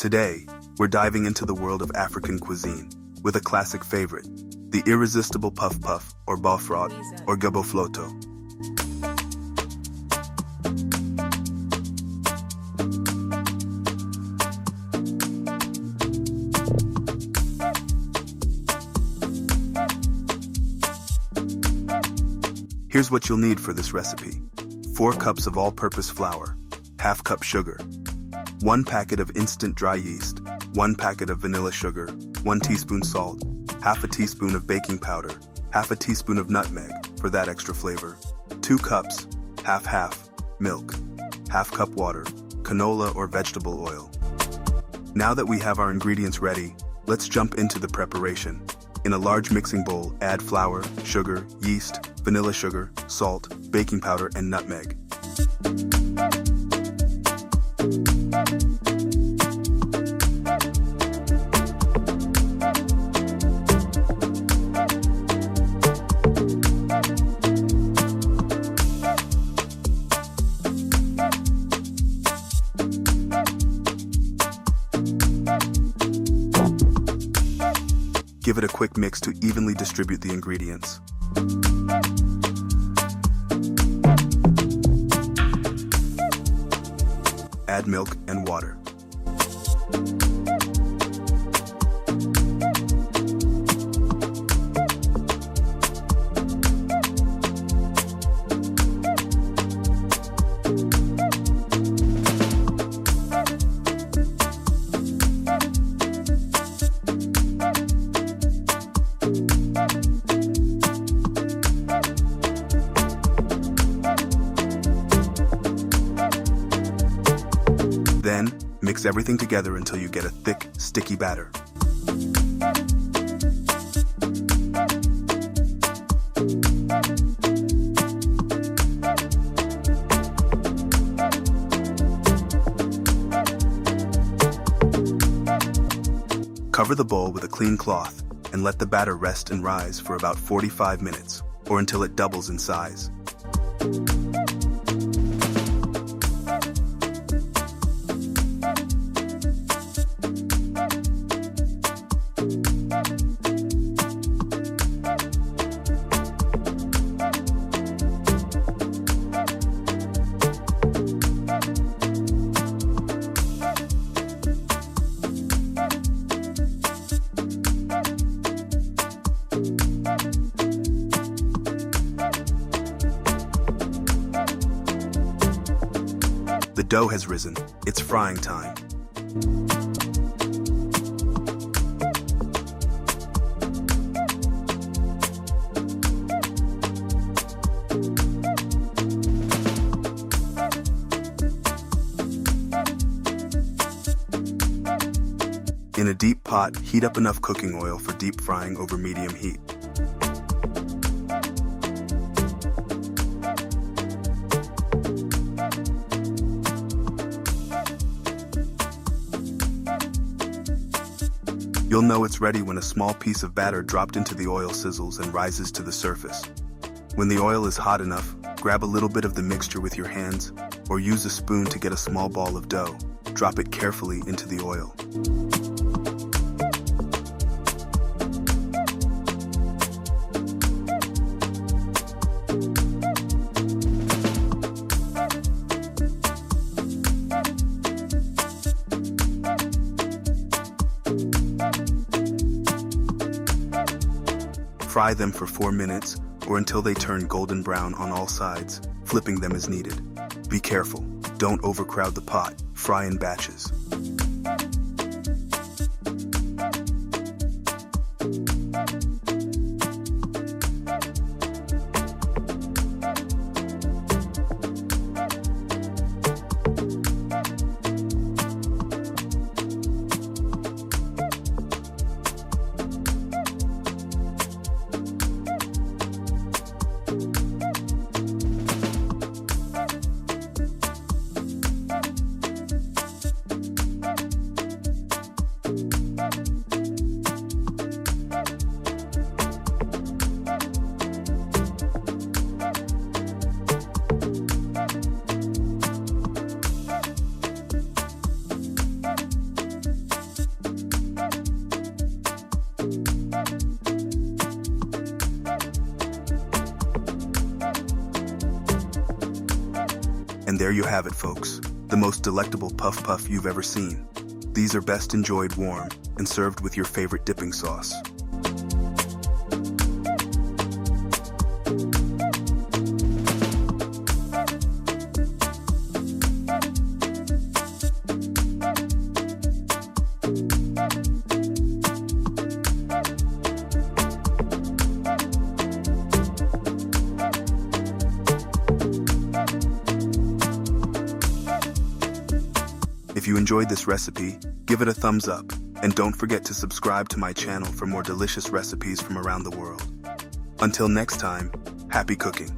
Today, we're diving into the world of African cuisine with a classic favorite, the irresistible puff puff or Brofot or Gbofloto. Here's what you'll need for this recipe. 4 cups of all-purpose flour, ½ cup sugar, 1 packet of instant dry yeast, 1 packet of vanilla sugar, 1 teaspoon salt, ½ teaspoon of baking powder, ½ teaspoon of nutmeg for that extra flavor, 2 cups, half milk, ½ cup water, canola or vegetable oil. Now that we have our ingredients ready, let's jump into the preparation. In a large mixing bowl, add flour, sugar, yeast, vanilla sugar, salt, baking powder, and nutmeg. Give it a quick mix to evenly distribute the ingredients. Add milk and water. Then, mix everything together until you get a thick, sticky batter. Cover the bowl with a clean cloth and let the batter rest and rise for about 45 minutes, or until it doubles in size. The dough has risen. It's frying time. In a deep pot, heat up enough cooking oil for deep frying over medium heat. You'll know it's ready when a small piece of batter dropped into the oil sizzles and rises to the surface. When the oil is hot enough, grab a little bit of the mixture with your hands, or use a spoon to get a small ball of dough. Drop it carefully into the oil. Fry them for 4 minutes or until they turn golden brown on all sides, flipping them as needed. Be careful, don't overcrowd the pot, fry in batches. And there you have it, folks. The most delectable puff puff you've ever seen. These are best enjoyed warm and served with your favorite dipping sauce. If you enjoyed this recipe, give it a thumbs up, and don't forget to subscribe to my channel for more delicious recipes from around the world. Until next time, happy cooking!